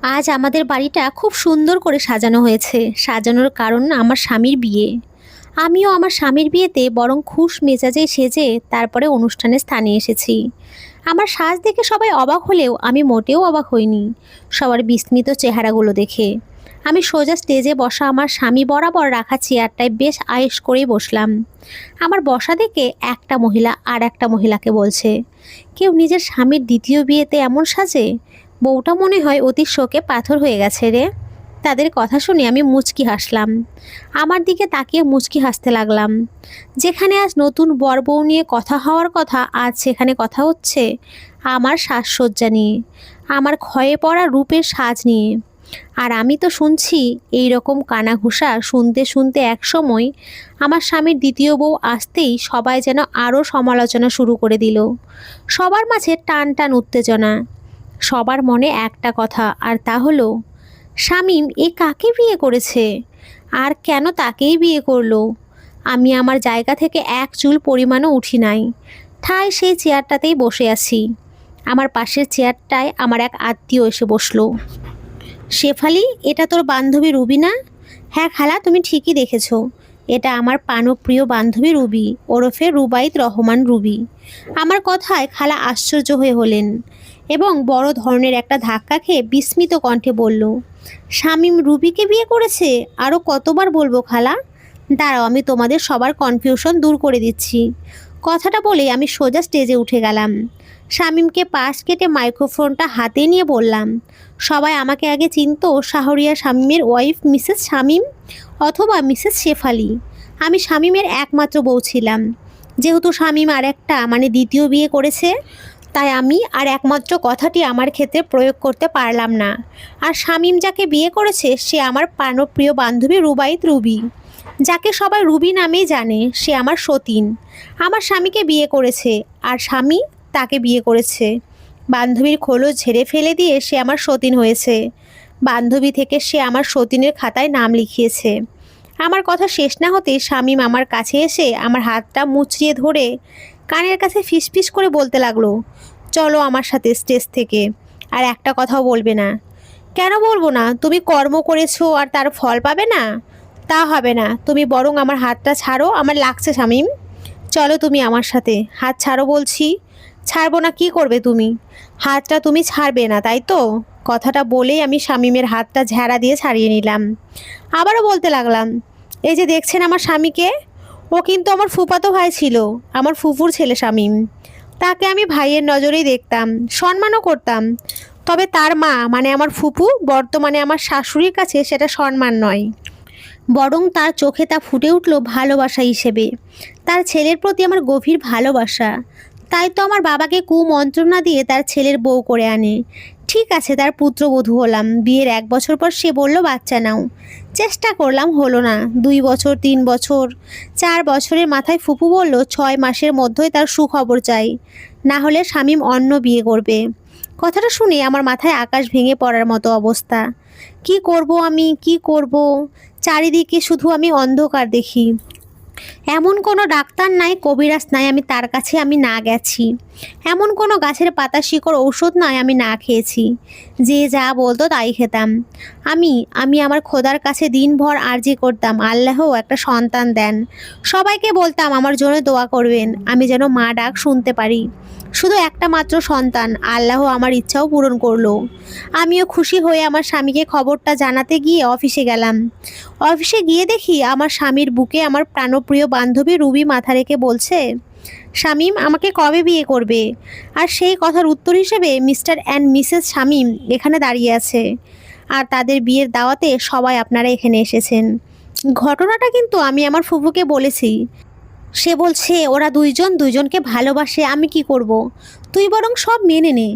আজ আমাদের বাড়িটা খুব সুন্দর করে সাজানো হয়েছে। সাজানোর কারণ আমার স্বামীর বিয়ে। আমিও আমার স্বামীর বিয়েতে বরং খুশ মেজাজে সেজে তারপরে অনুষ্ঠানে স্থানে এসেছি। আমার সাজ দেখে সবাই অবাক হলেও আমি মোটেও অবাক হইনি সবার বিস্মিত চেহারাগুলো দেখে। আমি সোজা স্টেজে বসা আমার স্বামী বরাবর রাখা চেয়ারটায় বেশ আয়েশ করেই বসলাম। আমার বসা দেখে একটা মহিলা আর একটা মহিলাকে বলছে, কেউ নিজের স্বামীর দ্বিতীয় বিয়েতে এমন সাজে? বউটা মনে হয় অতি শোকে পাথর হয়ে গেছে রে। তাদের কথা শুনে আমি মুচকি হাসলাম। আমার দিকে তাকিয়ে মুচকি হাসতে লাগলাম। যেখানে আজ নতুন বর বউ নিয়ে কথা হওয়ার কথা, আজ সেখানে কথা হচ্ছে আমার সাজসজ্জা নিয়ে, আমার ক্ষয়ে পড়া রূপের সাজ নিয়ে। আর আমি তো শুনছি এই রকম কানাঘুষা শুনতে শুনতে একসময় আমার স্বামীর দ্বিতীয় বউ আসতেই সবাই যেন আরও সমালোচনা শুরু করে দিল। সবার মাঝে টান টান উত্তেজনা। সবার মনে একটা কথা, আর তা হলো শামীম এ কাকে বিয়ে করেছে, আর কেন তাকেই বিয়ে করলো। আমি আমার জায়গা থেকে এক চুল পরিমাণও উঠি নাই, ঠায় সেই চেয়ারটাতেই বসে আছি। আমার পাশের চেয়ারটায় আমার এক আত্মীয় এসে বসলো। শেফালি, এটা তোর বান্ধবী রুবি না? হ্যাঁ খালা, তুমি ঠিকই দেখেছো, এটা আমার প্রাণপ্রিয় বান্ধবী রুবি, ওরফে রুবাইত রহমান রুবি। আমার কথায় খালা আশ্চর্য হয়ে হলেন এবং বড় ধরনের একটা ধাক্কা খেয়ে বিস্মিত কণ্ঠে বলল, শামীম রুবিকে বিয়ে করেছে? আরও কতবার বলবো খালা? দাঁড়াও, আমি তোমাদের সবার কনফিউশন দূর করে দিচ্ছি। কথাটা বলে আমি সোজা স্টেজে উঠে গেলাম। শামীমকে পাশ কেটে মাইক্রোফোনটা হাতে নিয়ে বললাম, সবাই আমাকে আগে চিনতো শাহরিয়া শামীমের ওয়াইফ মিসেস শামীম অথবা মিসেস শেফালি। আমি শামীমের একমাত্র বউ ছিলাম। যেহেতু শামীম আর একটা মানে দ্বিতীয় বিয়ে করেছে, তাই আমি আর একমাত্র কথাটি আমার ক্ষেত্রে প্রয়োগ করতে পারলাম না। আর শামীম যাকে বিয়ে করেছে সে আমার প্রাণপ্রিয় বান্ধবী রুবাইত রুবি, যাকে সবাই রুবি নামেই জানে। সে আমার সতীন। আমার স্বামীকে বিয়ে করেছে আর স্বামী তাকে বিয়ে করেছে। বান্ধবীর খোলস ঝেড়ে ফেলে দিয়ে সে আমার সতীন হয়েছে। বান্ধবী থেকে সে আমার সতীনের খাতায় নাম লিখিয়েছে। আমার কথা শেষ না হতেই শামীম আমার কাছে এসে আমার হাতটা মুচড়িয়ে ধরে কানের কাছে ফিসফিস করে বলতে লাগলো, চলো আমার সাথে স্টেজ থেকে, আর একটা কথাও বলবে না। কেন বলবো না? তুমি কর্ম করেছো আর তার ফল পাবে না? তা হবে না, তুমি বরং আমার হাতটা ছাড়ো, আমার লাগছে শামীম। চলো তুমি আমার সাথে, হাত ছাড়ো বলছি। ছাড়বো না? কি করবে তুমি? হাতটা তুমি ছাড়বে না তাই তো? কথাটা বলেই আমি শামীমের হাতটা ঝাড়া দিয়ে ছাড়িয়ে নিলাম। আবারও বলতে লাগলাম, এই যে দেখছেন আমার স্বামীকে, ও কিন্তু আমার ফুফাতো ভাই ছিল, আমার ফুফুর ছেলে শামীম। তাকে আমি ভাইয়ের নজরেই দেখতাম, সম্মানও করতাম। তবে তার মা মানে আমার ফুপু বর্তমানে আমার শাশুড়ির কাছে সেটা সম্মান নয়, বরং তার চোখে তা ফুটে উঠল ভালোবাসা হিসেবে। তার ছেলের প্রতি আমার গভীর ভালোবাসা। তাই তো আমার বাবাকে কুমন্ত্রণা দিয়ে তার ছেলের বউ করে আনে। ঠিক আছে, তার পুত্রবধূ হলাম। বিয়ের 1 বছর পর সে বলল বাচ্চা নাও। চেষ্টা করলাম, হলো না। 2 বছর, 3 বছর, 4 বছরের মাথায় ফুপু বলল 6 মাসের মধ্যেই তার সুখবর চাই, না হলে শামীম অন্য বিয়ে করবে। কথাটা শুনে আমার মাথায় আকাশ ভেঙে পড়ার মতো অবস্থা। কি করব আমি, কি করব? চারিদিকে শুধু আমি অন্ধকার দেখি। এমন কোনো ডাক্তার নাই, কবিরাজ নাই আমি তার কাছে আমি না গেছি। এমন কোনো গাছের পাতা শিকড় ঔষধ নয় আমি না খেয়েছি। যে যা বলতো তাই খেতাম। আমি আমি আমার খোদার কাছে দিনভর আরজি করতাম, আল্লাহ একটা সন্তান দেন। সবাইকে বলতাম আমার জন্য দোয়া করবেন, আমি যেন মা ডাক শুনতে পারি। শুধু একটা মাত্র সন্তান, আল্লাহ আমার ইচ্ছাও পূরণ করলো। আমিও খুশি হয়ে আমার স্বামীকে খবরটা জানাতে গিয়ে অফিসে গেলাম। অফিসে গিয়ে দেখি আমার স্বামীর বুকে আমার প্রাণপ্রিয় বান্ধবী রুবি মাথা রেখে বলছে, শামীম আমাকে কবে বিয়ে করবে? আর সেই কথার উত্তর হিসেবে মিস্টার অ্যান্ড মিসেস শামীম এখানে দাঁড়িয়ে আছে। আর তাদের বিয়ের দাওয়াতে সবাই আপনারা এখানে এসেছেন। ঘটনাটা কিন্তু আমি আমার ফুফুকে বলেছি। সে বলছে ওরা দুইজন দুইজনকে ভালোবাসে, আমি কি করব? তুই বরং সব মেনে নে।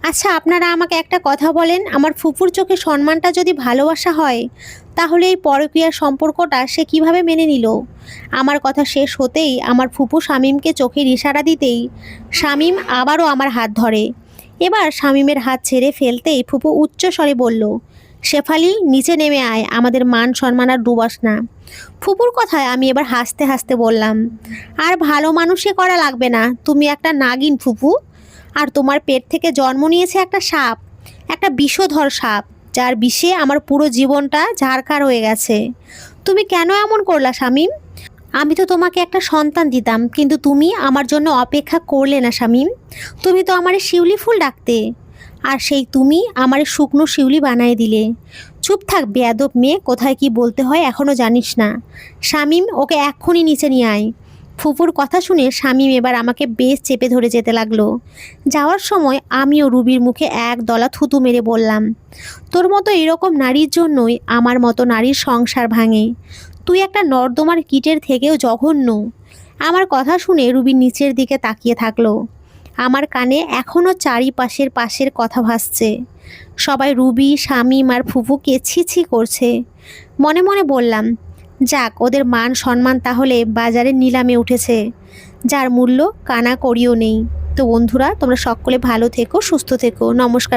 আচ্ছা আপনারা আমাকে একটা কথা বলেন, আমার ফুফুর চোখে সম্মানটা যদি ভালোবাসা হয়, তাহলে এই পরকীয়ার সম্পর্কটা সে কিভাবে মেনে নিল? আমার কথা শেষ হতেই আমার ফুফু শামীমকে চোখের ইশারা দিতেই শামীম আবারও আমার হাত ধরে। এবার শামীমের হাত ছেড়ে ফেলতেই ফুফু উচ্চ স্বরে বলল, শেফালি নিচে নেমে আয়, আমাদের মান সম্মান আর ডুবাস না। ফুপুর কথায় আমি এবার হাসতে হাসতে বললাম, আর ভালো মানুষে করা লাগবে না, তুমি একটা নাগিন ফুপু। আর তোমার পেট থেকে জন্ম নিয়েছে একটা সাপ, একটা বিষধর সাপ, যার বিষে আমার পুরো জীবনটা ঝাড়খাড় হয়ে গেছে। তুমি কেন এমন করলা শামীম? আমি তো তোমাকে একটা সন্তান দিতাম, কিন্তু তুমি আমার জন্য অপেক্ষা করলে না শামীম। তুমি তো আমারে শিউলি ফুল ডাকতে, আর সেই তুমি আমারে শুকনো শিউলি বানিয়ে দিলে। চুপ থাক বেয়াদব মেয়ে, কোথায় কি বলতে হয় এখনও জানিস না। শামীম, ওকে এক্ষুনি নিচে নিয়ে আয়। ফুপুর কথা শুনে শামীম এবার আমাকে বেশ চেপে ধরে যেতে লাগলো। যাওয়ার সময় আমিও রুবির মুখে এক দলা থুতু মেরে বললাম, তোর মতো এরকম নারীর জন্যই আমার মতো নারীর সংসার ভাঙে। তুই একটা নর্দমার কীটের থেকেও জঘন্য। আমার কথা শুনে রুবি নিচের দিকে তাকিয়ে থাকলো। আমার কানে এখনও পাশের কথা ভাসছে। সবাই রুবি, শামীম আর ফুফুকে ছি ছি করছে। মনে মনে বললাম, যাক, ওদের মান সম্মান তাহলে বাজারে নিলামে উঠেছে, যার মূল্য কানা করিও নেই। তো বন্ধুরা, তোমরা সকলে ভালো থেকো, সুস্থ থেকো। নমস্কার।